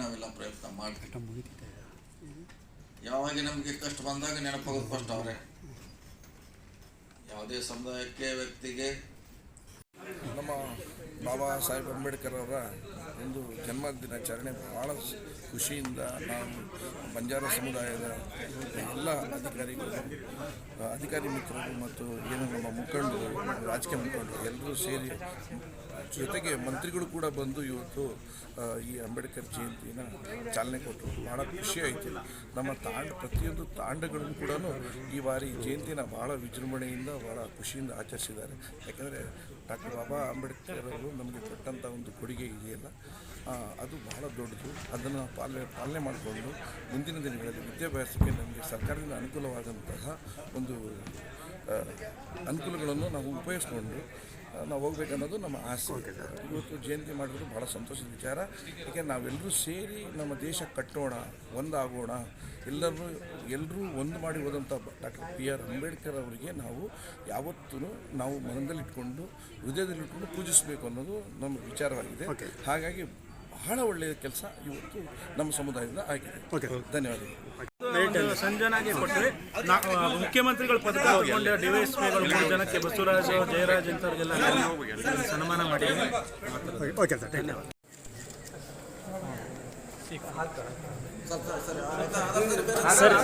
ನಾವೆಲ್ಲ ಪ್ರಯತ್ನ ಮಾಡ್ತೀವಿ. ಯಾವಾಗ ನಮಗೆ ಕಷ್ಟ ಬಂದಾಗ ನೆನಪಾಗೋದು ಫಸ್ಟ್ ಅವರೇ. ಯಾವುದೇ ಸಮುದಾಯಕ್ಕೆ ವ್ಯಕ್ತಿಗೆ ನಮ್ಮ ಬಾಬಾ ಸಾಹೇಬ್ ಅಂಬೇಡ್ಕರ್ ಅವರ ಒಂದು ಜನ್ಮ ದಿನಾಚರಣೆ ಭಾಳ ಖುಷಿಯಿಂದ ನಾವು ಬಂಜಾರ ಸಮುದಾಯದ ಎಲ್ಲ ಅಧಿಕಾರಿ ಮಿತ್ರರು ಮತ್ತು ಏನು ನಮ್ಮ ಮುಖಂಡರು, ರಾಜಕೀಯ ಮುಖಂಡರು ಎಲ್ಲರೂ ಸೇರಿ, ಜೊತೆಗೆ ಮಂತ್ರಿಗಳು ಕೂಡ ಬಂದು ಇವತ್ತು ಈ ಅಂಬೇಡ್ಕರ್ ಜಯಂತಿನ ಚಾಲನೆ ಕೊಟ್ಟರು. ಭಾಳ ಖುಷಿಯಾಯಿತು. ನಮ್ಮ ಪ್ರತಿಯೊಂದು ತಾಂಡಗಳನ್ನು ಕೂಡ ಈ ಬಾರಿ ಜಯಂತಿನ ಭಾಳ ವಿಜೃಂಭಣೆಯಿಂದ ಭಾಳ ಖುಷಿಯಿಂದ ಆಚರಿಸಿದ್ದಾರೆ. ಯಾಕೆಂದರೆ ಡಾಕ್ಟರ್ ಬಾಬಾ ಅಂಬೇಡ್ಕರ್ ಅವರು ನಮಗೆ ಕೊಟ್ಟಂಥ ಒಂದು ಕೊಡುಗೆ ಇದೆಯಲ್ಲ, ಅದು ಬಹಳ ದೊಡ್ಡದು. ಅದನ್ನು ಪಾಲನೆ ಮಾಡಿಕೊಂಡು ಮುಂದಿನ ದಿನಗಳಲ್ಲಿ ವಿದ್ಯಾಭ್ಯಾಸಕ್ಕೆ ನಮಗೆ ಸರ್ಕಾರದಿಂದ ಅನುಕೂಲವಾದಂತಹ ಒಂದು ಅನುಕೂಲಗಳನ್ನು ನಾವು ಉಪಯೋಗಿಸ್ಕೊಂಡು ನಾವು ಹೋಗ್ಬೇಕನ್ನೋದು ನಮ್ಮ ಆಸೆ. ಇವತ್ತು ಜಯಂತಿ ಮಾಡಿದ್ರು ಭಾಳ ಸಂತೋಷದ ವಿಚಾರ. ಯಾಕೆಂದರೆ ನಾವೆಲ್ಲರೂ ಸೇರಿ ನಮ್ಮ ದೇಶ ಕಟ್ಟೋಣ, ಒಂದಾಗೋಣ, ಎಲ್ಲರೂ ಒಂದು ಮಾಡಿ ಹೋದಂಥ ಡಾಕ್ಟರ್ BR ಅಂಬೇಡ್ಕರ್ ಅವರಿಗೆ ನಾವು ಯಾವತ್ತೂ ನಾವು ಮನದಲ್ಲಿಟ್ಕೊಂಡು ಹೃದಯದಲ್ಲಿಟ್ಕೊಂಡು ಪೂಜಿಸಬೇಕು ಅನ್ನೋದು ನಮ್ಮ ವಿಚಾರವಾಗಿದೆ. ಹಾಗಾಗಿ ಬಹಳ ಒಳ್ಳೆಯ ಕೆಲಸ ಇವತ್ತು ನಮ್ಮ ಸಮುದಾಯದಿಂದ ಆಗಿದೆ. ಧನ್ಯವಾದಗಳು. ಸಂಜನಾಗಿ ಕೊಟ್ಟರೆ ಮುಖ್ಯಮಂತ್ರಿಗಳ ಪದಕ ತಗೊಂಡು DYSPಗಳು 3 ಜನಕ್ಕೆ ಬಸವರಾಜ್, ಜಯರಾಜ್ ಇಂಥವ್ರಿಗೆಲ್ಲ ಸನ್ಮಾನ ಮಾಡಿದ್ದೀವಿ. ಧನ್ಯವಾದ. ಸರಿ